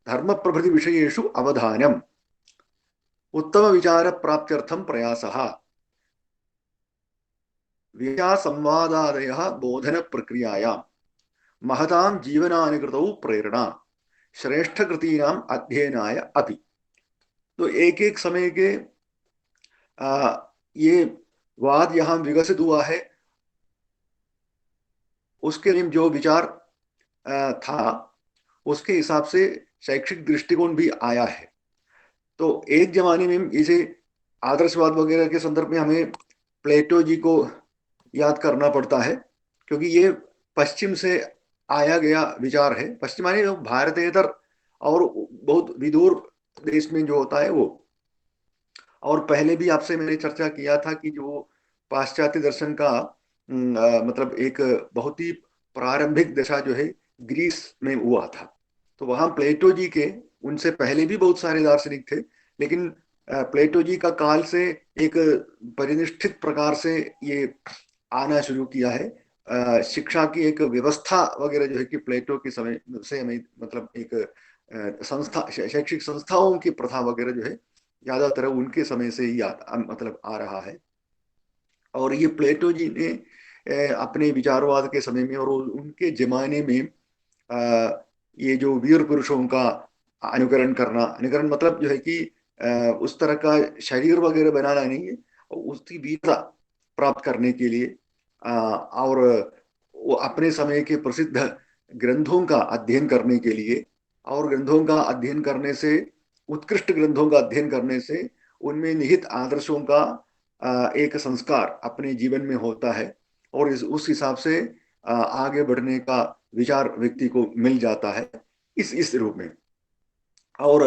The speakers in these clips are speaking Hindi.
धर्म प्रभृति विषयेषु अवधानम् उत्तम विचार प्राप्त्यर्थं प्रयासः विषया संवादादयः बोधन प्रक्रियायां महतां जीवनानुकृतौ प्रेरणा श्रेष्ठ कृतीनाम अध्ययनाय अपि। तो एक एक समय के ये वाद यहाँ विकसित हुआ है, उसके लिए जो विचार था उसके हिसाब से शैक्षिक दृष्टिकोण भी आया है। तो एक जमाने में इसे आदर्शवाद वगैरह के संदर्भ में हमें प्लेटो जी को याद करना पड़ता है, क्योंकि ये पश्चिम से आया गया विचार है। पश्चिमानी भारतेतर और बहुत विदूर देश में जो होता है वो। और पहले भी आपसे मैंने चर्चा किया था कि जो पाश्चात्य दर्शन का मतलब एक बहुत ही प्रारंभिक दशा जो है ग्रीस में हुआ था। तो वहां प्लेटो जी के, उनसे पहले भी बहुत सारे दार्शनिक थे, लेकिन प्लेटो जी का काल से एक परिनिष्ठित प्रकार से ये आना शुरू किया है। शिक्षा की एक व्यवस्था वगैरह जो है कि प्लेटो के समय से हमें मतलब एक संस्था, शैक्षिक संस्थाओं की प्रथा वगैरह जो है ज्यादातर उनके समय से ही मतलब आ रहा है। और ये प्लेटो जी ने अपने विचारवाद के समय में और उनके जमाने में ये जो वीर पुरुषों का अनुकरण करना, अनुकरण मतलब जो है कि उस तरह का शरीर वगैरह बनाना नहीं है, उसकी वीरता प्राप्त करने के लिए और वो अपने समय के प्रसिद्ध ग्रंथों का अध्ययन करने के लिए, और ग्रंथों का अध्ययन करने से, उत्कृष्ट ग्रंथों का अध्ययन करने से उनमें निहित आदर्शों का एक संस्कार अपने जीवन में होता है, और उस हिसाब से आगे बढ़ने का विचार व्यक्ति को मिल जाता है इस रूप में। और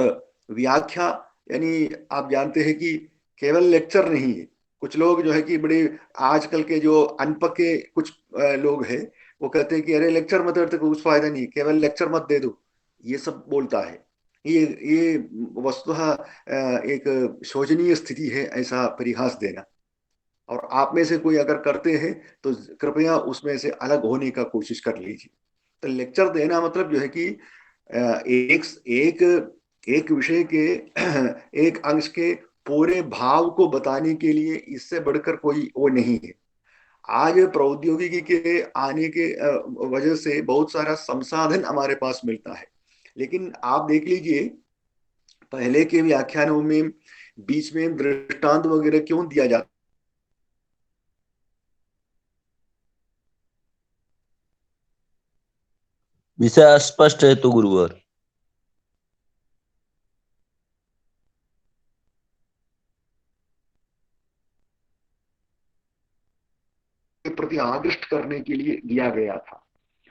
व्याख्या यानी आप जानते हैं कि केवल लेक्चर नहीं है। कुछ लोग जो है कि बड़े आजकल के जो अनपढ़े कुछ लोग हैं, वो कहते हैं कि अरे लेक्चर मत दे तो कुछ फायदा नहीं, केवल लेक्चर मत दे दो, ये सब बोलता है। ये वस्तुतः एक शोचनीय स्थिति है ऐसा परिहास देना। और आप में से कोई अगर करते हैं तो कृपया उसमें से अलग होने का कोशिश कर लीजिए। तो लेक्चर देना मतलब जो है कि एक एक एक विषय के एक अंश के पूरे भाव को बताने के लिए इससे बढ़कर कोई वो नहीं है। आज प्रौद्योगिकी के आने के वजह से बहुत सारा संसाधन हमारे पास मिलता है, लेकिन आप देख लीजिए पहले के व्याख्यानों में बीच में दृष्टांत वगैरह क्यों दिया जाता। विषय अस्पष्ट है तो गुरुवर। के प्रति आकृष्ट करने के लिए दिया गया था,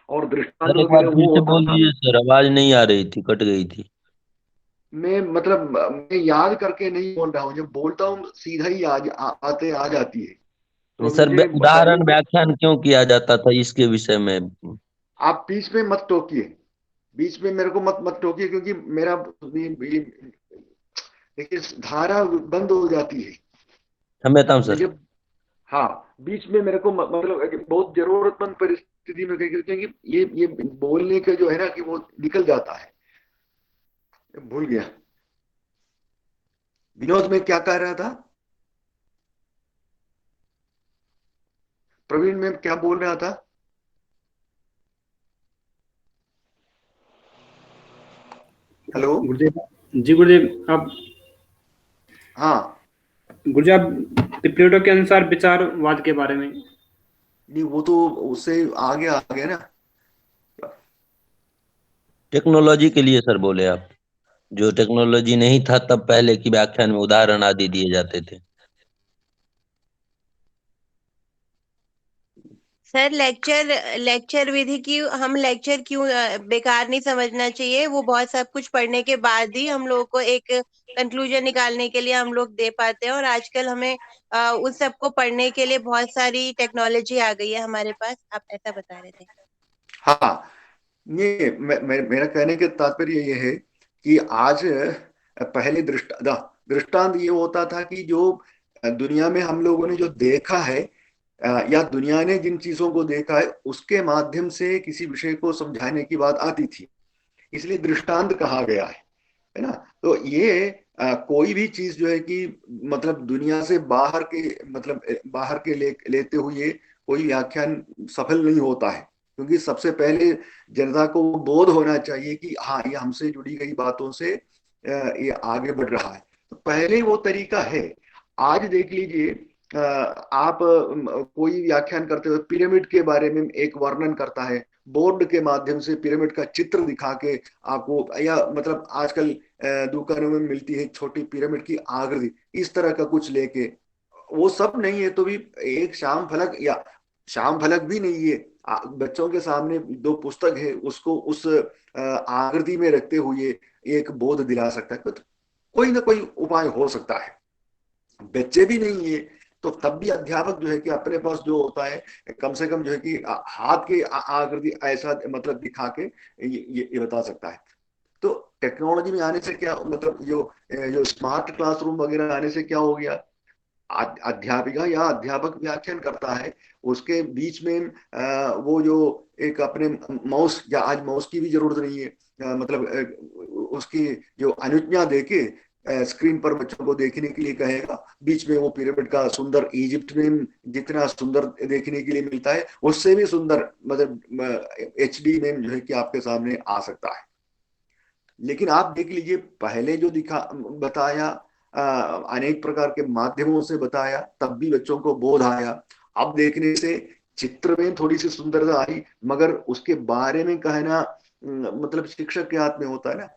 और दृष्टांत सर एक बार वगैरह फिर वो से होता बोल था। दीजिए सर, आवाज नहीं आ रही थी, कट गई थी। मैं मतलब मैं याद करके नहीं बोल रहा हूँ, जब बोलता हूँ सीधा ही आते आ जाती है। नहीं तो सर, मुझे पहले उदाहरण व्याख्यान क्यों किया जाता था इसके विषय में? आप बीच में मत टोकिए, बीच में मेरे को मत मत टोकिए, क्योंकि मेरा देखिए धारा बंद हो जाती है। क्षम्यताम मैं सर। जब, हाँ, बीच में मेरे को मतलब बहुत जरूरतमंद परिस्थिति में क्योंकि ये बोलने का जो है ना कि वो निकल जाता है, भूल गया। विनोद में क्या कह रहा था, प्रवीण में क्या बोल रहा था? हेलो। गुरुदेव जी, गुरुदेव आप, हाँ, गुरुजी आप प्लेटो के अनुसार विचारवाद के बारे में। नहीं वो तो उससे आगे आ गया ना। टेक्नोलॉजी के लिए सर बोले आप, जो टेक्नोलॉजी नहीं था तब पहले की व्याख्यान में उदाहरण आदि दिए जाते थे। सर लेक्चर लेक्चर विधि की हम लेक्चर क्यों बेकार नहीं समझना चाहिए। वो बहुत सब कुछ पढ़ने के बाद ही हम लोगों को एक कंक्लूजन निकालने के लिए हम लोग दे पाते हैं। और आजकल हमें उस सब को पढ़ने के लिए बहुत सारी टेक्नोलॉजी आ गई है हमारे पास। आप ऐसा बता रहे थे। हाँ, ये मेरा कहने के तात्पर्य ये है कि आज पहले दृष्टांत ये होता था कि जो दुनिया में हम लोगों ने जो देखा है या दुनिया ने जिन चीजों को देखा है उसके माध्यम से किसी विषय को समझाने की बात आती थी, इसलिए दृष्टांत कहा गया है ना। तो ये कोई भी चीज जो है कि मतलब दुनिया से बाहर के मतलब बाहर के लेते हुए कोई व्याख्यान सफल नहीं होता है, क्योंकि सबसे पहले जनता को बोध होना चाहिए कि हाँ ये हमसे जुड़ी गई बातों से ये आगे बढ़ रहा है। तो पहले वो तरीका है। आज देख लीजिए, आप कोई व्याख्यान करते हुए पिरामिड के बारे में एक वर्णन करता है, बोर्ड के माध्यम से पिरामिड का चित्र दिखा के आपको, या मतलब आजकल दुकानों में मिलती है छोटी पिरामिड की आकृति, इस तरह का कुछ लेके, वो सब नहीं है तो भी एक शाम फलक, या शाम फलक भी नहीं है, बच्चों के सामने दो पुस्तक है उसको उस आकृति में रखते हुए एक बोध दिला सकता है। तो कोई ना कोई उपाय हो सकता है। बच्चे भी नहीं है तो तब भी अध्यापक जो है कि अपने पास जो होता है कम से कम जो है कि हाथ की आकृति ऐसा मतलब दिखा के ये बता सकता है। तो टेक्नोलॉजी में आने से क्या मतलब जो स्मार्ट क्लासरूम वगैरह आने से क्या हो गया, अध्यापिका या अध्यापक व्याख्यान करता है, उसके बीच में वो जो एक अपने माउस, या आज माउस की भी जरूरत नहीं है, मतलब उसकी जो अनुज्ञा देके स्क्रीन पर बच्चों को देखने के लिए कहेगा, बीच में वो पिरामिड का सुंदर, इजिप्ट में जितना सुंदर देखने के लिए मिलता है उससे भी सुंदर मतलब HD में जो है कि आपके सामने आ सकता है। लेकिन आप देख लीजिए, पहले जो दिखा बताया अनेक प्रकार के माध्यमों से बताया, तब भी बच्चों को बोध आया। अब देखने से चित्र में थोड़ी सी सुंदरता आई, मगर उसके बारे में कहना मतलब शिक्षक के हाथ में होता है ना।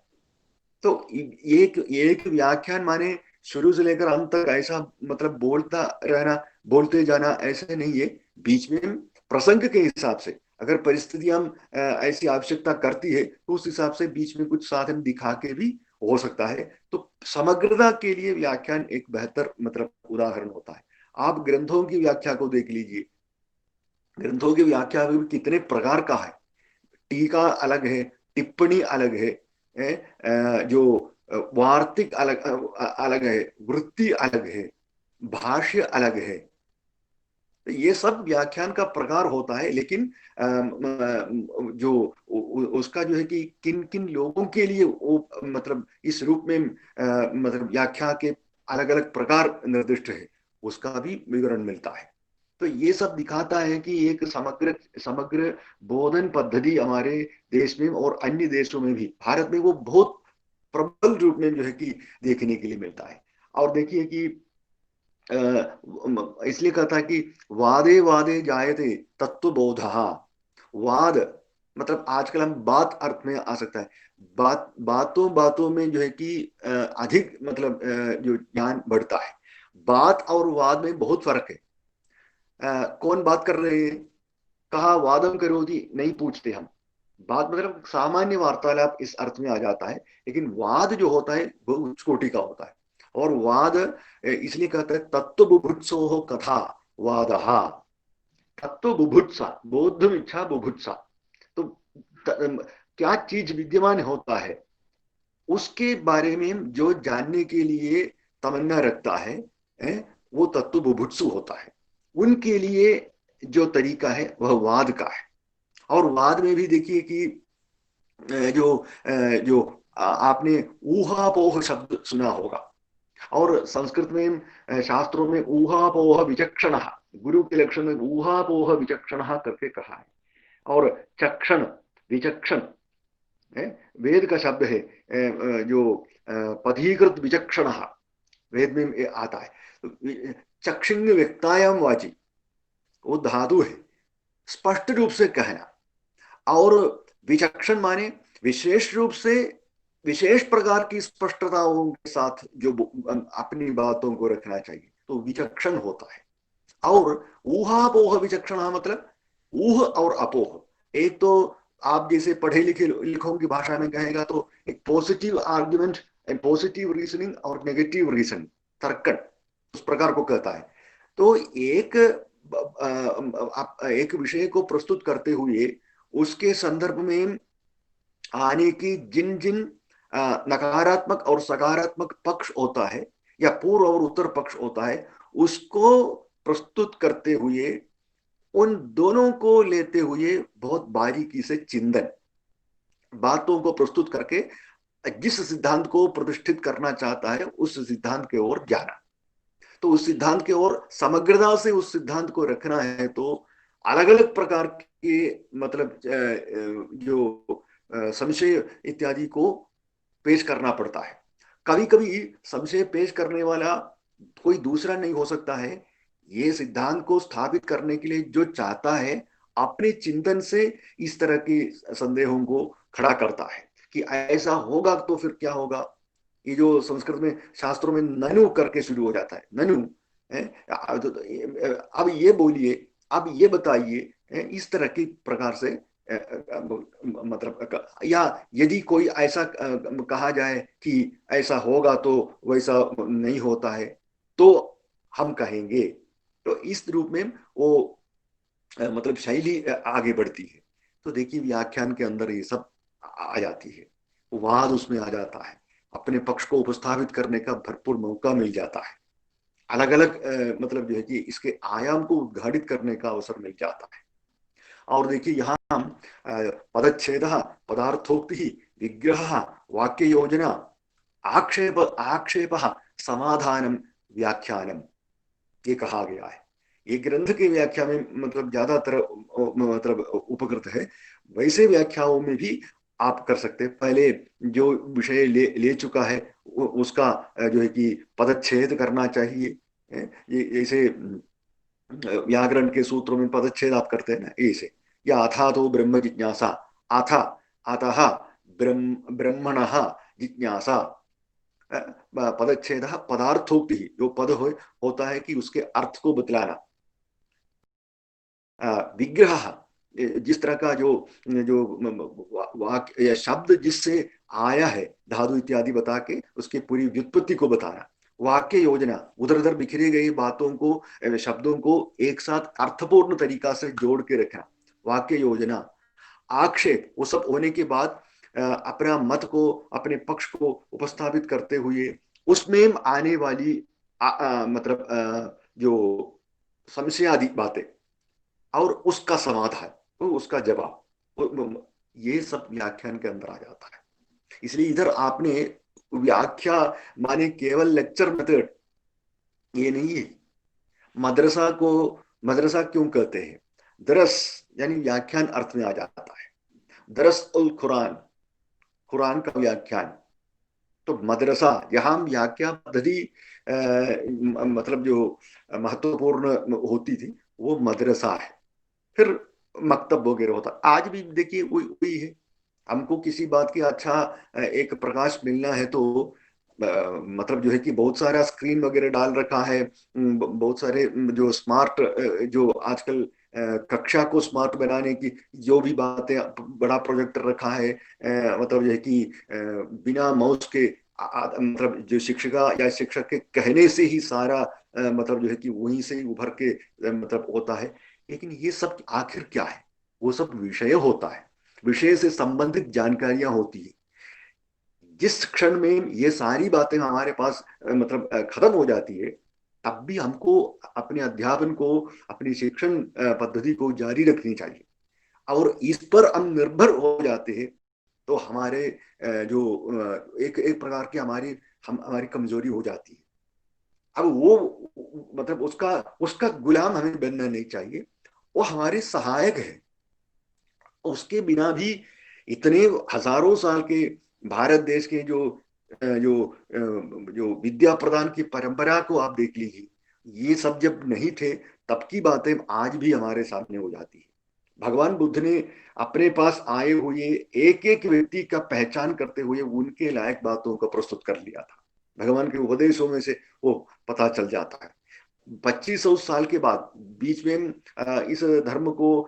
तो एक एक व्याख्यान माने शुरू से लेकर अंत तक ऐसा मतलब बोलता रहना, बोलते जाना, ऐसे नहीं है। बीच में प्रसंग के हिसाब से अगर परिस्थितियां ऐसी आवश्यकता करती है तो उस हिसाब से बीच में कुछ साधन दिखा के भी हो सकता है। तो समग्रता के लिए व्याख्यान एक बेहतर मतलब उदाहरण होता है। आप ग्रंथों की व्याख्या को देख लीजिए, ग्रंथों की व्याख्या में कितने प्रकार का है, टीका अलग है, टिप्पणी अलग है, जो वार्तिक अलग अलग है, वृत्ति अलग है, भाष्य अलग है। तो ये सब व्याख्यान का प्रकार होता है। लेकिन जो उसका जो है कि किन किन लोगों के लिए वो मतलब इस रूप में मतलब व्याख्या के अलग अलग प्रकार निर्दिष्ट है, उसका भी विवरण मिलता है। तो ये सब दिखाता है कि एक समग्र समग्र बोधन पद्धति हमारे देश में और अन्य देशों में भी, भारत में वो बहुत प्रबल रूप में जो है कि देखने के लिए मिलता है। और देखिए कि इसलिए कहता है कि वादे वादे जायते तत्वबोध। वाद मतलब आजकल हम बात अर्थ में आ सकता है, बातों बातों में जो है कि अधिक मतलब जो ज्ञान बढ़ता है। बात और वाद में बहुत फर्क है। कौन बात कर रहे हैं, कहा वादम करोगी, नहीं पूछते हम। बात मतलब सामान्य वार्तालाप इस अर्थ में आ जाता है। लेकिन वाद जो होता है वो उच्च कोटि का होता है। और वाद इसलिए कहते हैं तत्व बुभुत्सो कथा वाद। तत्व बुभुत्सा, बोधम इच्छा बुभुत्सा। तो क्या चीज विद्यमान होता है उसके बारे में जो जानने के लिए तमन्ना रखता है, वो तत्व बुभुत्सु होता है। उनके लिए जो तरीका है वह वाद का है। और वाद में भी देखिए कि जो आपने ऊहापोह शब्द सुना होगा, और संस्कृत में शास्त्रों में ऊहापोह विचक्षण, गुरु के लक्षण में ऊहापोह विचक्षण करके कहा है। और चक्षण, विचक्षण वेद का शब्द है, जो पथीकृत विचक्षण वेद में आता है। चक्षिंग व्यक्तायाम वाची, वो धातु है, स्पष्ट रूप से कहना। और विचक्षण माने विशेष रूप से विशेष प्रकार की स्पष्टताओं के साथ जो अपनी बातों को रखना चाहिए, तो विचक्षण होता है। और ऊहापोह विचक्षण मतलब ऊह और अपोह, एक तो आप जैसे पढ़े लिखे लिखों की भाषा में कहेगा तो एक पॉजिटिव आर्ग्यूमेंट, पॉजिटिव रीजनिंग और नेगेटिव रीजनिंग, तर्कन, उस प्रकार को कहता है। तो एक विषय को प्रस्तुत करते हुए उसके संदर्भ में आने की जिन जिन नकारात्मक और सकारात्मक पक्ष होता है, या पूर्व और उत्तर पक्ष होता है, उसको प्रस्तुत करते हुए उन दोनों को लेते हुए बहुत बारीकी से चिंतन, बातों को प्रस्तुत करके जिस सिद्धांत को प्रतिष्ठित करना चाहता है उस सिद्धांत के ओर जाना। तो उस सिद्धांत के ओर समग्रता से उस सिद्धांत को रखना है तो अलग अलग प्रकार के मतलब जो संशय इत्यादि को पेश करना पड़ता है। कभी कभी संशय पेश करने वाला कोई दूसरा नहीं हो सकता है, ये सिद्धांत को स्थापित करने के लिए जो चाहता है अपने चिंतन से इस तरह के संदेहों को खड़ा करता है कि ऐसा होगा तो फिर क्या होगा। ये जो संस्कृत में शास्त्रों में ननु करके शुरू हो जाता है, ननु है, अब ये बोलिए, अब ये बताइए, इस तरह की प्रकार से मतलब, या यदि कोई ऐसा कहा जाए कि ऐसा होगा तो वैसा नहीं होता है तो हम कहेंगे। तो इस रूप में वो मतलब शैली आगे बढ़ती है। तो देखिए व्याख्यान के अंदर ये सब आ जाती है, वाद उसमें आ जाता है, अपने पक्ष को उपस्थापित करने का भरपूर मौका मिल जाता है, अलग अलग मतलब जो है कि इसके आयाम को उद्घाटित करने का अवसर मिल जाता है। और देखिए यहाँ पदच्छेद, पदार्थोक्ति, विग्रह, वाक्य योजना, आक्षेप आक्षेप, समाधानम, व्याख्यानम, ये कहा गया है। ये ग्रंथ की व्याख्या में मतलब ज्यादातर मतलब उपकृत है। वैसे व्याख्याओं में भी आप कर सकते हैं। पहले जो विषय ले चुका है उसका जो है कि पदच्छेद करना चाहिए। ये जैसे व्याकरण के सूत्रों में पदच्छेद आप करते हैं ना, ऐसे, या अथा तो ब्रह्म जिज्ञासा, अथा अतः ब्रह्मणः जिज्ञासा, पदच्छेद पदार्थोक्ति, जो पद होता है कि उसके अर्थ को बतलाना, विग्रह, जिस तरह का जो जो वाक्य या शब्द जिससे आया है, धातु इत्यादि बता के उसकी पूरी व्युत्पत्ति को बताना, वाक्य योजना, उधर उधर बिखरी गई बातों को, शब्दों को एक साथ अर्थपूर्ण तरीका से जोड़ के रखना, वाक्य योजना, आक्षेप, वो सब होने के बाद अपना मत को, अपने पक्ष को उपस्थापित करते हुए उसमें आने वाली मतलब जो संशयादि बातें और उसका समाधान, तो उसका जवाब, ये सब व्याख्यान के अंदर आ जाता है। इसलिए इधर आपने व्याख्या माने केवल लेक्चर मेथड ये नहीं है। मदरसा को मदरसा क्यों कहते हैं? दरस यानी व्याख्यान अर्थ में आ जाता है। दरस उल कुरान, कुरान का व्याख्यान। तो मदरसा जहां व्याख्या पद्धति मतलब जो महत्वपूर्ण होती थी वो मदरसा है। फिर मकतब वगैरह होता, आज भी देखिए वही है। हमको किसी बात की अच्छा एक प्रकाश मिलना है तो मतलब जो है कि बहुत सारा स्क्रीन वगैरह डाल रखा है, बहुत सारे जो स्मार्ट जो आजकल कक्षा को स्मार्ट बनाने की जो भी बातें, बड़ा प्रोजेक्टर रखा है, मतलब जो है कि बिना माउस के मतलब जो शिक्षिका या शिक्षक के कहने से ही सारा मतलब जो है कि वहीं से ही उभर के मतलब होता है। लेकिन ये सब आखिर क्या है? वो सब विषय होता है, विषय से संबंधित जानकारियां होती है। जिस क्षण में ये सारी बातें हमारे पास मतलब खत्म हो जाती है, तब भी हमको अपने अध्यापन को, अपनी शिक्षण पद्धति को जारी रखनी चाहिए। और इस पर हम निर्भर हो जाते हैं तो हमारे जो एक एक प्रकार की हमारी कमजोरी हो जाती है। अब वो मतलब उसका उसका गुलाम हमें बनना नहीं चाहिए, वो हमारे सहायक है। उसके बिना भी इतने हजारों साल के भारत देश के जो जो जो विद्या प्रदान की परंपरा को आप देख लीजिए, ये सब जब नहीं थे तब की बातें आज भी हमारे सामने हो जाती है। भगवान बुद्ध ने अपने पास आए हुए एक एक व्यक्ति का पहचान करते हुए उनके लायक बातों को प्रस्तुत कर लिया था। भगवान के उपदेशों में से वो पता चल जाता है। 2500 साल के बाद बीच में इस धर्म को,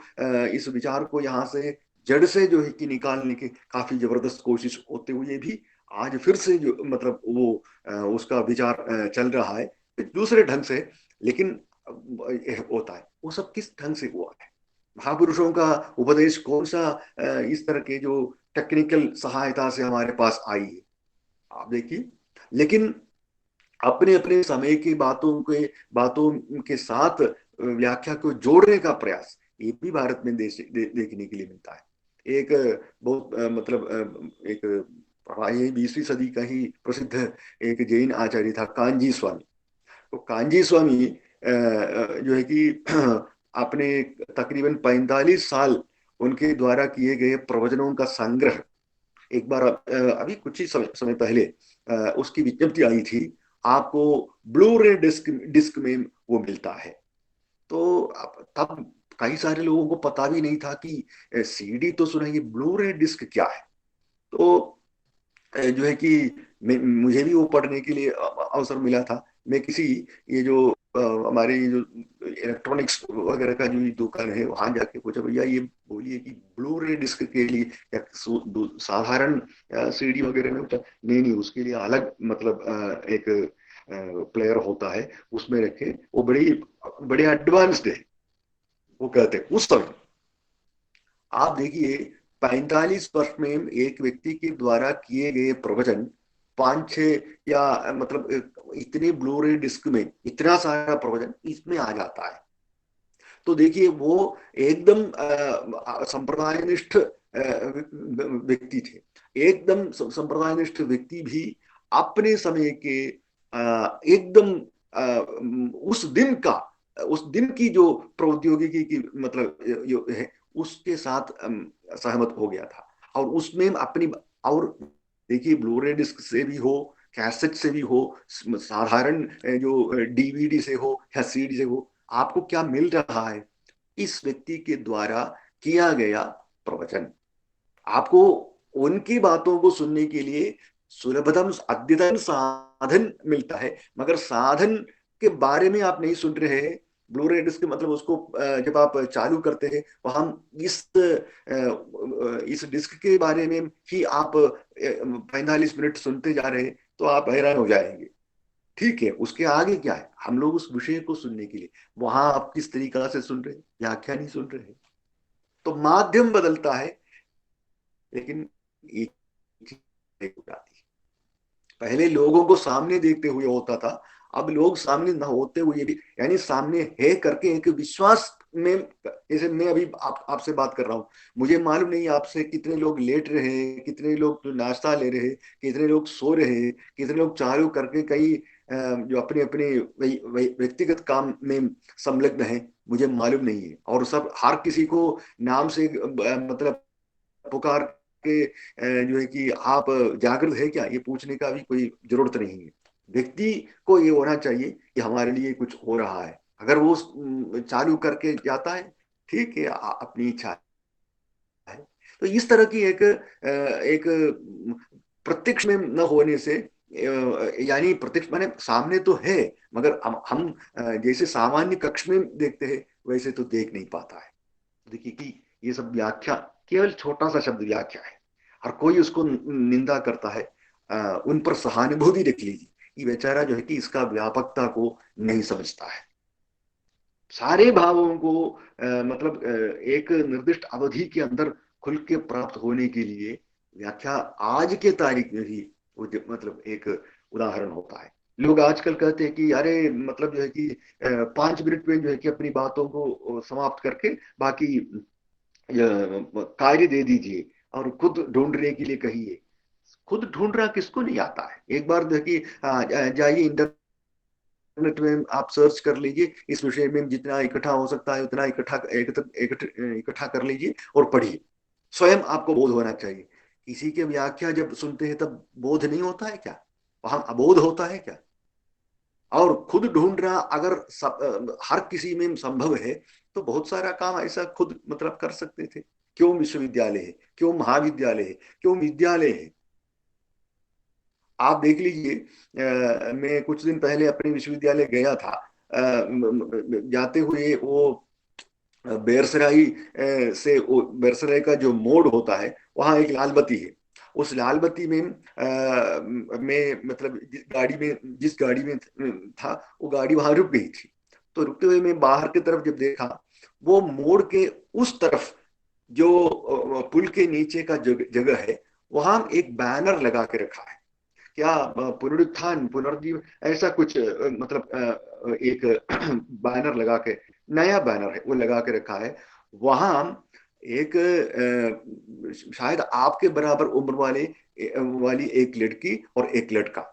इस विचार को यहाँ से जड़ से जो है कि निकालने की काफी जबरदस्त कोशिश होते हुए भी आज फिर से जो मतलब वो उसका विचार चल रहा है दूसरे ढंग से। लेकिन होता है वो सब किस ढंग से हुआ है? महापुरुषों का उपदेश कौन सा इस तरह के जो टेक्निकल सहायता से हमारे पास आई है, आप देखिए। लेकिन अपने अपने समय की बातों के साथ व्याख्या को जोड़ने का प्रयास, ये भी भारत में देखने के लिए मिलता है। एक बहुत एक 20वीं सदी का ही प्रसिद्ध एक जैन आचार्य था कांजी स्वामी। तो कांजी स्वामी जो है कि अपने तकरीबन 45 साल उनके द्वारा किए गए प्रवचनों का संग्रह एक बार अभी कुछ ही समय पहले उसकी विज्ञप्ति आई थी, आपको ब्लू रे डिस्क में वो मिलता है। तो तब कई सारे लोगों को पता भी नहीं था कि सीडी तो सुना, ये ब्लू रे डिस्क क्या है। तो जो है कि मुझे भी वो पढ़ने के लिए अवसर मिला था। मैं किसी ये जो हमारे जो इलेक्ट्रॉनिक्स वगैरह का जो दुकान है वहां जाके पूछा, भैया ये बोलिए कि ब्लू रे डिस्क के लिए या साधारण सीडी वगैरह में नहीं नहीं, उसके लिए अलग एक प्लेयर होता है, उसमें रखे, वो बड़े एडवांस्ड है वो कहते हैं उस समय। आप देखिए 45 वर्ष में एक व्यक्ति के द्वारा किए गए प्रवचन 5-6 या इतने ब्लू रे डिस्क में इतना सारा प्रवचन इसमें आ जाता है। तो देखिए वो एकदम संप्रदायनिष्ठ व्यक्ति थे, एकदम संप्रदायनिष्ठ व्यक्ति भी अपने समय के एकदम उस दिन की जो प्रौद्योगिकी की जो है उसके साथ सहमत हो गया था। और उसमें अपनी, और देखिए ब्लू रे डिस्क से भी हो, कैसेट से भी हो, साधारण जो डीवीडी से हो या सीडी से हो, आपको क्या मिल रहा है? इस व्यक्ति के द्वारा किया गया प्रवचन। आपको उनकी बातों को सुनने के लिए सुलभतम अद्यतन साधन मिलता है, मगर साधन के बारे में आप नहीं सुन रहे हैं। ब्लू रे डिस्क उसको जब आप चालू करते हैं वहां इस डिस्क के बारे में ही आप 45 मिनट सुनते जा रहे हैं, तो आप हैरान हो जाएंगे। ठीक है, उसके आगे क्या है? हम लोग उस विषय को सुनने के लिए वहां आप किस तरीका से सुन रहे हैं, व्याख्या नहीं सुन रहे हैं। तो माध्यम बदलता है लेकिन एक चीज हो जाती है। पहले लोगों को सामने देखते हुए होता था, अब लोग सामने न होते हुए भी, यानी सामने है करके एक विश्वास में, जैसे मैं अभी आपसे बात कर रहा हूं, मुझे मालूम नहीं आपसे कितने लोग लेट रहे हैं, कितने लोग नाश्ता ले रहे हैं, कितने लोग सो रहे हैं, कितने लोग चालू करके कई जो अपने अपने व्यक्तिगत काम में संलग्न है, मुझे मालूम नहीं है। और सब हर किसी को नाम से पुकार के जो है कि आप जागृत है क्या, ये पूछने का भी कोई जरूरत नहीं है। व्यक्ति को ये होना चाहिए कि हमारे लिए कुछ हो रहा है। अगर वो चालू करके जाता है, ठीक है, अपनी इच्छा है। तो इस तरह की एक प्रत्यक्ष में न होने से, यानी प्रत्यक्ष माने सामने तो है मगर हम जैसे सामान्य कक्ष में देखते हैं वैसे तो देख नहीं पाता है। देखिए कि ये सब व्याख्या केवल छोटा सा शब्द व्याख्या है, हर कोई उसको निंदा करता है। उन पर सहानुभूति रख लीजिए, ये बेचारा जो है कि इसका व्यापकता को नहीं समझता है। सारे भावों को एक निर्दिष्ट अवधि के अंदर खुल के प्राप्त होने के लिए व्याख्या आज के तारीख में ही एक उदाहरण होता है। लोग आजकल कहते हैं कि अरे जो है कि 5 मिनट में जो है कि अपनी बातों को समाप्त करके बाकी कार्य दे दीजिए और खुद ढूंढने के लिए कहिए। खुद ढूंढना किसको नहीं आता है? एक बार देखिए, जाइए इंटरनेट में आप सर्च कर लीजिए, इस विषय में जितना इकट्ठा हो सकता है उतना इकट्ठा कर लीजिए और पढ़िए। स्वयं आपको बोध होना चाहिए। किसी के व्याख्या जब सुनते हैं तब बोध नहीं होता है क्या? वहां अबोध होता है क्या? और खुद ढूंढना अगर हर किसी में संभव है तो बहुत सारा काम ऐसा खुद कर सकते थे। क्यों विश्वविद्यालय है, क्यों महाविद्यालय है, क्यों विद्यालय है? आप देख लीजिए, मैं कुछ दिन पहले अपने विश्वविद्यालय गया था। जाते हुए वो बेरसराई से बेरसराई का जो मोड़ होता है वहां एक लाल बत्ती है। उस लाल बत्ती में मैं जिस गाड़ी में था वो गाड़ी वहां रुक गई थी। तो रुकते हुए मैं बाहर की तरफ जब देखा, वो मोड़ के उस तरफ जो पुल के नीचे का जगह है वहां एक बैनर लगा के रखा है, क्या पुनरुत्थान पुनर्जीवन ऐसा कुछ एक बैनर लगा के नया बैनर है वो लगा के रखा है। वहां एक शायद आपके बराबर उम्र वाली एक लड़की और एक लड़का,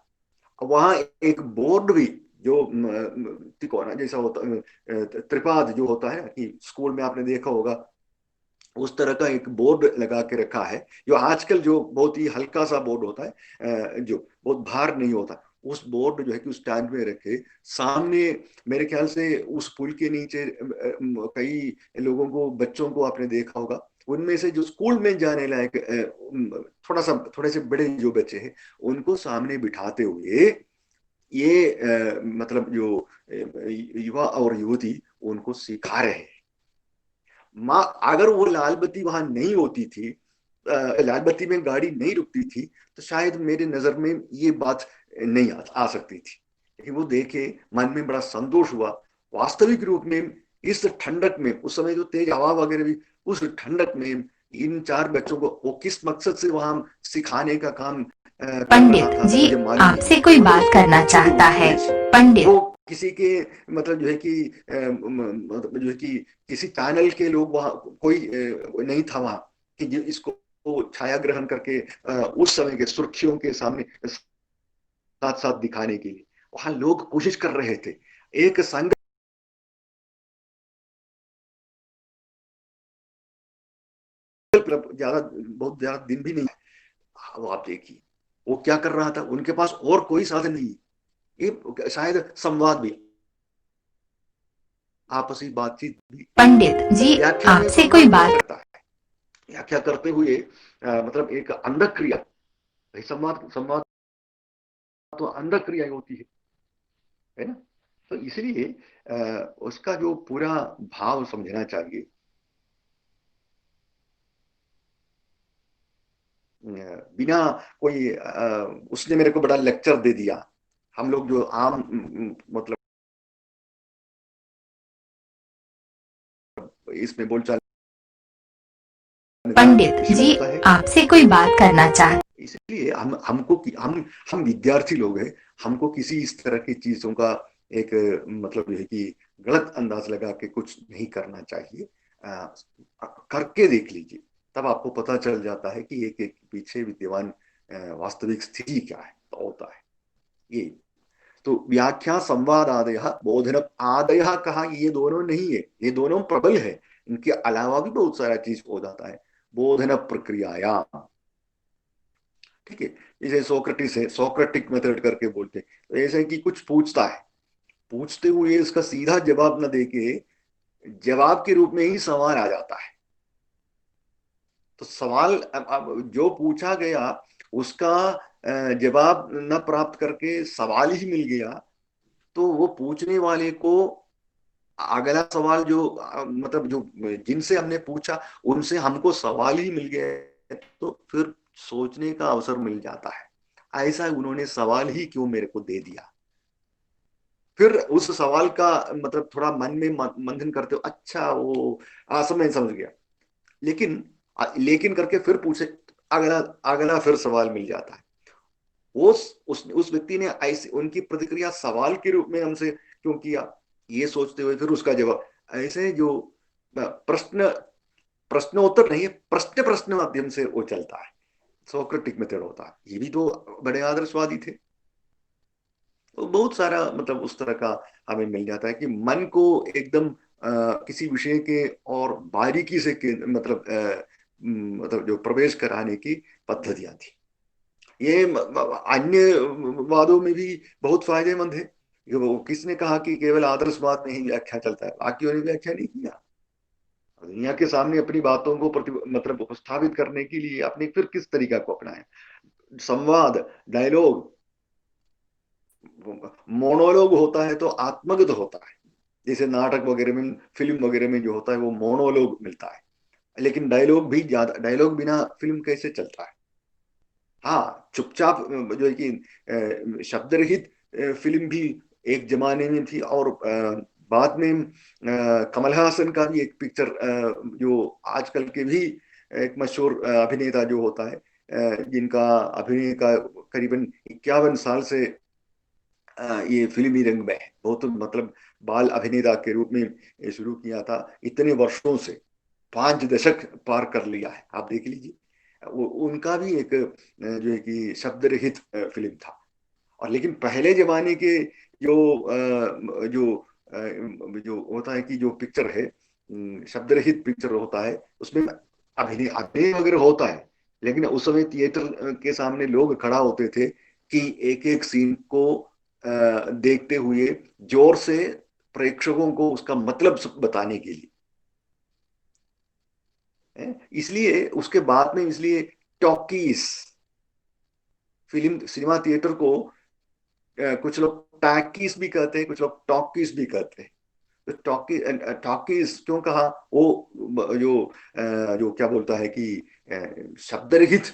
वहां एक बोर्ड भी जो तिकोना जैसा होता, त्रिपाद जो होता है कि स्कूल में आपने देखा होगा, उस तरह का एक बोर्ड लगा के रखा है, जो आजकल जो बहुत ही हल्का सा बोर्ड होता है, जो बहुत भार नहीं होता, उस बोर्ड जो है कि उस स्टैंड में रखे सामने। मेरे ख्याल से उस पुल के नीचे कई लोगों को, बच्चों को आपने देखा होगा, उनमें से जो स्कूल में जाने लायक थोड़े से बड़े जो बच्चे हैं, उनको सामने बिठाते हुए ये मतलब जो युवा और युवती उनको सिखा रहे हैं। माँ, अगर वो लाल बत्ती वहां नहीं होती थी, लाल बत्ती में गाड़ी नहीं रुकती थी, तो शायद मेरे नजर में ये बात नहीं आ सकती थी। लेकिन वो देखे, मन में बड़ा संतोष हुआ। वास्तविक रूप में इस ठंडक में, उस समय जो तेज हवा वगैरह भी, उस ठंडक में इन चार बच्चों को वो किस मकसद से वहां सिखाने का काम कर रहा पंडित था जी, मुझे मालूम नहीं, आपसे कोई मगर बात करना वास्तविक चाहता है। उद्देश्य पंडित वो किसी के मतलब जो है कि मतलब जो है कि किसी चैनल के लोग वहां, कोई नहीं था वहां कि इसको छाया ग्रहण करके उस समय के सुर्खियों के सामने साथ साथ दिखाने के लिए वहां लोग कोशिश कर रहे थे। एक संघ ज्यादा, बहुत ज्यादा दिन भी नहीं है। वो आप देखिए वो क्या कर रहा था, उनके पास और कोई साधन नहीं, ये शायद संवाद भी, आपसी बातचीत भी। पंडित जी, व्याख्या में आपसे कोई संवाद नहीं बात करता है, व्याख्या करते हुए मतलब एक अंधक क्रिया, संवाद संवाद तो अंधक क्रिया होती है ना। तो इसलिए उसका जो पूरा भाव समझना चाहिए। बिना कोई उसने मेरे को बड़ा लेक्चर दे दिया, हम लोग जो आम मतलब इसमें बोलचाल का पंडित विषय जी, होता है। आपसे कोई बात करना चाहता। इसलिए हम विद्यार्थी लोग हैं, हमको किसी इस तरह की चीजों का एक मतलब ये है कि गलत अंदाज लगा के कुछ नहीं करना चाहिए। करके देख लीजिए, तब आपको पता चल जाता है कि एक एक पीछे विद्यमान वास्तविक स्थिति क्या है, तो होता है ये। तो व्याख्या संवाद आदय बोधन आदय कहा, ये दोनों नहीं है, ये दोनों प्रबल है, इनके अलावा भी बहुत सारा चीज हो जाता है बोधन प्रक्रिया। ठीक है, जैसे सोक्रेटिस है, सोक्रेटिक मेथड करके बोलते हैं, तो ऐसे कि कुछ पूछता है, पूछते हुए इसका सीधा जवाब न देके जवाब के रूप में ही सवाल आ जाता है। तो सवाल अब जो पूछा गया उसका जवाब न प्राप्त करके सवाल ही मिल गया, तो वो पूछने वाले को अगला सवाल जो मतलब जो जिनसे हमने पूछा उनसे हमको सवाल ही मिल गया, तो फिर सोचने का अवसर मिल जाता है, ऐसा उन्होंने सवाल ही क्यों मेरे को दे दिया। फिर उस सवाल का मतलब थोड़ा मन में मंथन करते हो, अच्छा वो समय समझ गया, लेकिन लेकिन करके फिर पूछे, अगला अगला फिर सवाल मिल जाता है। उस व्यक्ति ने ऐसे उनकी प्रतिक्रिया सवाल के रूप में हमसे क्यों किया, ये सोचते हुए फिर उसका जवाब, ऐसे जो प्रश्न प्रश्नोत्तर नहीं है, प्रश्न प्रश्न माध्यम से वो चलता है, सोक्रेटिक मेथड होता है। ये भी तो बड़े आदर्शवादी थे। तो बहुत सारा मतलब उस तरह का हमें मिल जाता है कि मन को एकदम किसी विषय के और बारीकी से मतलब मतलब जो प्रवेश कराने की पद्धतियां थी, ये अन्य वादों में भी बहुत फायदेमंद है। वो किसने कहा कि केवल आदर्शवाद में ही व्याख्या चलता है, बाकियों ने व्याख्या नहीं किया। दुनिया के सामने अपनी बातों को मतलब उपस्थापित करने के लिए आपने फिर किस तरीका को अपनाया, संवाद, डायलॉग, मोनोलॉग होता है तो आत्मगत होता है, जैसे नाटक वगैरह में, फिल्म वगैरह में जो होता है वो मोनोलॉग मिलता है। लेकिन डायलॉग भी ज्यादा, डायलॉग बिना फिल्म कैसे चलता है। हाँ, चुपचाप जो है कि शब्द रहित फिल्म भी एक जमाने में थी, और बाद में कमल हासन का भी एक पिक्चर जो आजकल के भी एक मशहूर अभिनेता जो होता है, जिनका अभिनय का करीबन 51 साल से ये फिल्मी रंग में है, बहुत मतलब बाल अभिनेता के रूप में शुरू किया था, इतने वर्षों से 5 दशक पार कर लिया है। आप देख लीजिए, उनका भी एक जो है कि शब्द रहित फिल्म था। और लेकिन पहले जमाने के जो जो होता है कि जो पिक्चर है, शब्द रहित पिक्चर होता है, उसमें अभिनय अभिनय वगैरह होता है, लेकिन उस समय थिएटर के सामने लोग खड़ा होते थे कि एक एक सीन को देखते हुए जोर से प्रेक्षकों को उसका मतलब बताने के लिए। इसलिए उसके बाद में, इसलिए टॉकीज फिल्म सिनेमा थिएटर को कुछ लोग टैकीज भी कहते हैं, कुछ लोग टॉकीज भी कहते हैं। तो टॉकीज क्यों कहा? वो जो क्या बोलता है कि शब्द रहित,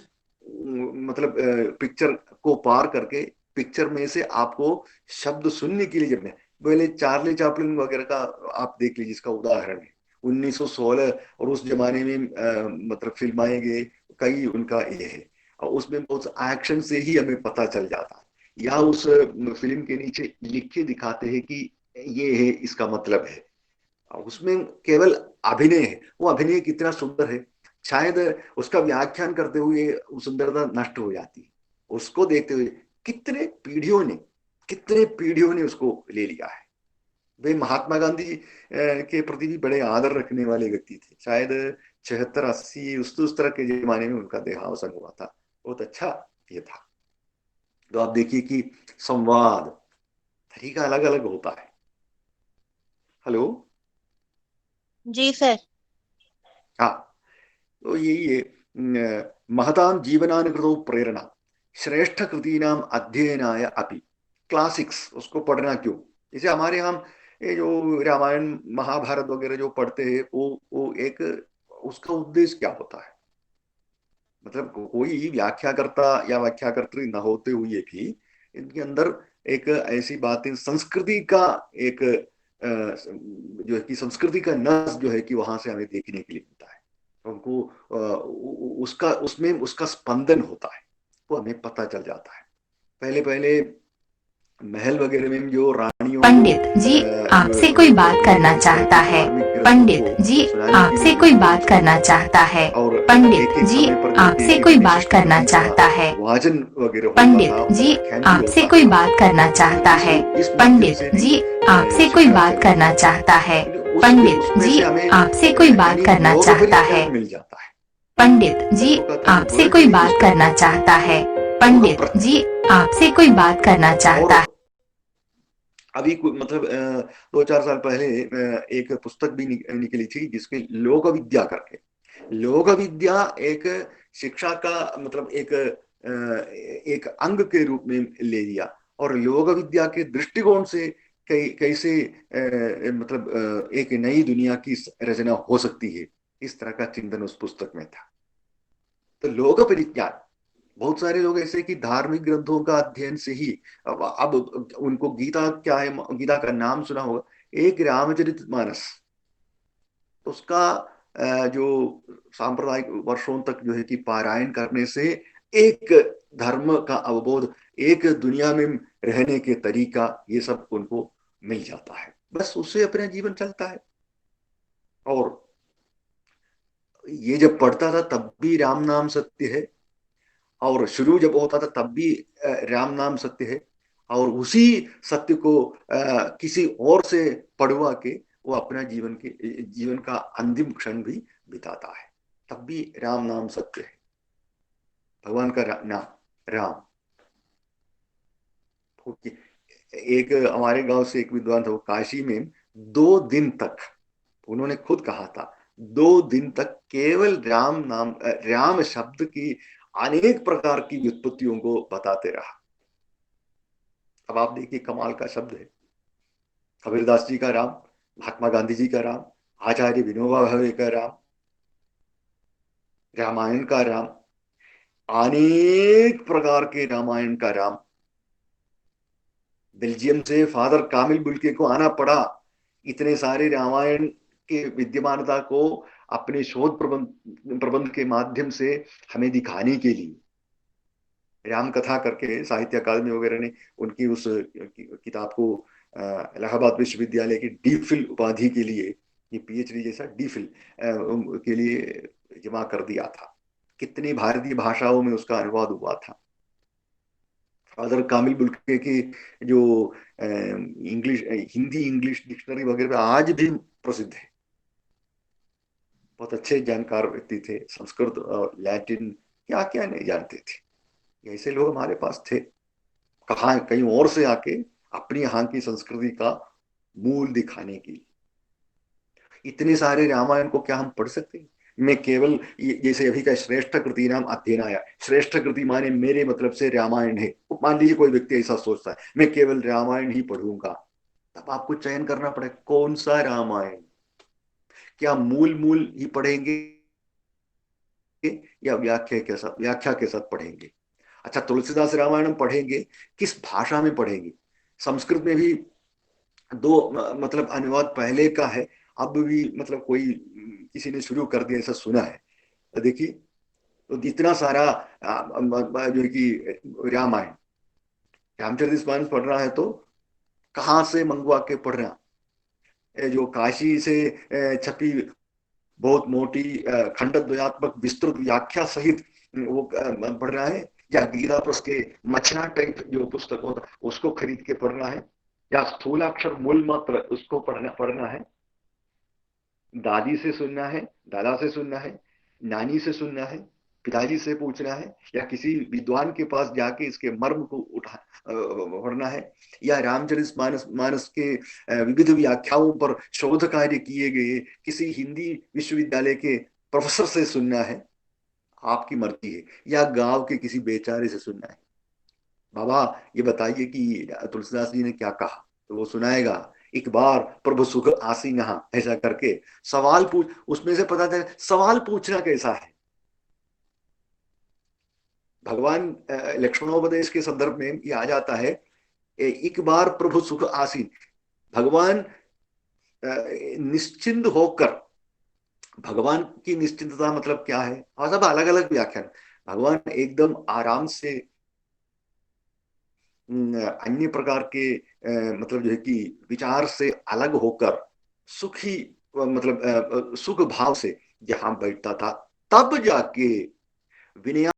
मतलब पिक्चर को पार करके पिक्चर में से आपको शब्द सुनने के लिए जब है। पहले चार्ली चैपलिन वगैरह का आप देख लीजिए, इसका उदाहरण है 1916, और उस जमाने में मतलब फिल्म आए गए कई, उनका ये है। और उसमें बहुत एक्शन से ही हमें पता चल जाता है, या उस फिल्म के नीचे लिख के दिखाते हैं कि ये है, इसका मतलब है। उसमें केवल अभिनय है, वो अभिनय कितना सुंदर है, शायद उसका व्याख्यान करते हुए वो सुंदरता नष्ट हो जाती है। उसको देखते हुए कितने पीढ़ियों ने उसको ले लिया है। वे महात्मा गांधी के प्रति भी बड़े आदर रखने वाले व्यक्ति थे। शायद 76-80 उस तरह के जमाने में उनका देहावसान हुआ था। बहुत अच्छा ये था। तो आप देखिए कि संवाद तरीका अलग अलग होता है। हेलो। जी सर। हाँ, तो यही है, महतां जीवनानुकृतौ प्रेरणा श्रेष्ठ कृतीनाम अध्ययनाय अपि। क्लासिक्स उसको पढ़ना क्यों? जैसे हमारे यहाँ ये जो रामायण महाभारत वगैरह जो पढ़ते हैं, वो एक उसका उद्देश्य क्या होता है? मतलब कोई व्याख्याकर्ता या व्याख्याकर्त्री न होते हुए भी इनके अंदर एक ऐसी बातें, संस्कृति का एक जो है कि संस्कृति का नस जो है कि वहां से हमें देखने के लिए मिलता है। हमको उसका उसमें उसका स्पंदन होता है, वो हमें पता चल जाता है। पहले पहले महल वगैरह में जो रानियों को पंडित जी आपसे कोई बात करना चाहता है। पंडित जी आपसे कोई बात करना चाहता है। और पंडित जी आपसे कोई बात करना चाहता है। वाचन वगैरह होता था, पंडित जी व्याख्यान भी आपसे होता कोई था। बात करना चाहता है। इस माध्यम पंडित से भी जी आपसे कोई शिक्षा बात चलती करना है। चाहता है। उसमें पंडित जी से हमें आपसे कोई बात यानी करना लोकप्रिय चाहता ज्ञान है। मिल जाता है। पंडित जी वो कहता है कि आपसे बड़ी कोई बड़ी बात पुस्तक करना चाहता है। पंडित जी आपसे कोई बात करना चाहता है। और अभी मतलब 2-4 साल पहले एक पुस्तक भी निकली थी, जिसके लोक विद्या करके, लोक विद्या एक शिक्षा का मतलब एक अंग के रूप में ले लिया, और लोक विद्या के दृष्टिकोण से कैसे मतलब एक नई दुनिया की रचना हो सकती है, इस तरह का चिंतन उस पुस्तक में था। तो लोक परिज्ञान, बहुत सारे लोग ऐसे कि धार्मिक ग्रंथों का अध्ययन से ही, अब उनको गीता क्या है, गीता का नाम सुना होगा, एक रामचरितमानस, उसका जो सांप्रदायिक वर्षों तक जो है कि पारायण करने से एक धर्म का अवबोध, एक दुनिया में रहने के तरीका, ये सब उनको मिल जाता है। बस उससे अपना जीवन चलता है। और ये जब पढ़ता था तब भी राम नाम सत्य है, और शुरू जब होता था तब भी राम नाम सत्य है, और उसी सत्य को किसी और से पढ़वा के वो अपना जीवन का अंतिम क्षण भी बिताता है, तब भी राम नाम सत्य है। भगवान का नाम राम। एक हमारे गांव से एक विद्वान था, वो काशी में 2 दिन तक, उन्होंने खुद कहा था, 2 दिन तक केवल राम शब्द की अनेक प्रकार की व्युत्पत्तियों को बताते रहा। अब आप देखिए, कमाल का शब्द है। कबीरदास जी का राम, महात्मा गांधी जी का राम, आचार्य विनोबा भावे का राम, रामायण का राम, अनेक प्रकार के रामायण का राम। बेल्जियम से फादर कामिल बुल्के को आना पड़ा इतने सारे रामायण के विद्यमानता को अपने शोध प्रबंध के माध्यम से हमें दिखाने के लिए। राम कथा करके साहित्य अकादमी वगैरह ने उनकी उस किताब को इलाहाबाद विश्वविद्यालय की डीफिल उपाधि के लिए, ये पीएचडी जैसा डीफिल के लिए जमा कर दिया था। कितनी भारतीय भाषाओं में उसका अनुवाद हुआ था। फादर कामिल बुल्के की जो इंग्लिश हिंदी इंग्लिश डिक्शनरी वगैरह आज भी प्रसिद्ध है। बहुत अच्छे जानकार व्यक्ति थे, संस्कृत और लैटिन क्या क्या नहीं जानते थे। ऐसे लोग हमारे पास थे, कहाँ कहीं और से आके अपनी यहाँ की संस्कृति का मूल दिखाने के लिए। इतने सारे रामायण को क्या हम पढ़ सकते हैं? मैं केवल जैसे अभी का श्रेष्ठ कृति नाम अध्ययन आया, श्रेष्ठ कृति माने मेरे मतलब से रामायण है। मान लीजिए कोई व्यक्ति ऐसा सोचता है मैं केवल रामायण ही पढ़ूंगा, तब आपको चयन करना पड़ेगा कौन सा रामायण। क्या मूल मूल ही पढ़ेंगे या व्याख्या के साथ पढ़ेंगे? अच्छा, तुलसीदास रामायण पढ़ेंगे, किस भाषा में पढ़ेंगे? संस्कृत में भी दो मतलब अनुवाद पहले का है, अब भी मतलब कोई किसी ने शुरू कर दिया ऐसा सुना है। तो देखिए, तो इतना सारा जो कि रामायण रामचरितमानस पढ़ रहा है तो कहाँ से मंगवा के पढ़ रहा? जो काशी से छपी बहुत मोटी खंडद्वयात्मक विस्तृत व्याख्या सहित वो पढ़ रहा है, या गीता प्रेस के मछना टाइप जो पुस्तक होता उसको खरीद के पढ़ना है, या स्थूलाक्षर मूल मात्र उसको पढ़ना है? दादी से सुनना है, दादा से सुनना है, नानी से सुनना है, पिताजी से पूछना है, या किसी विद्वान के पास जाके इसके मर्म को पढ़ना है, या रामचरितमानस मानस के विविध व्याख्याओं पर शोध कार्य किए गए किसी हिंदी विश्वविद्यालय के प्रोफेसर से सुनना है? आपकी मर्जी है। या गांव के किसी बेचारे से सुनना है? बाबा ये बताइए कि तुलसीदास जी ने क्या कहा, तो वो सुनाएगा एक बार प्रभु सुख आसी नहा, ऐसा करके सवाल पूछ। उसमें से पता चले सवाल पूछना कैसा है। भगवान लक्ष्मणोपदेश के संदर्भ में ये आ जाता है, एक बार प्रभु सुख आसीन। भगवान निश्चिंत होकर, भगवान की निश्चिंतता मतलब क्या है, और सब अलग अलग व्याख्यान। भगवान एकदम आराम से अन्य प्रकार के मतलब जो है कि विचार से अलग होकर सुखी मतलब सुख भाव से जहां बैठता था, तब जाके विनया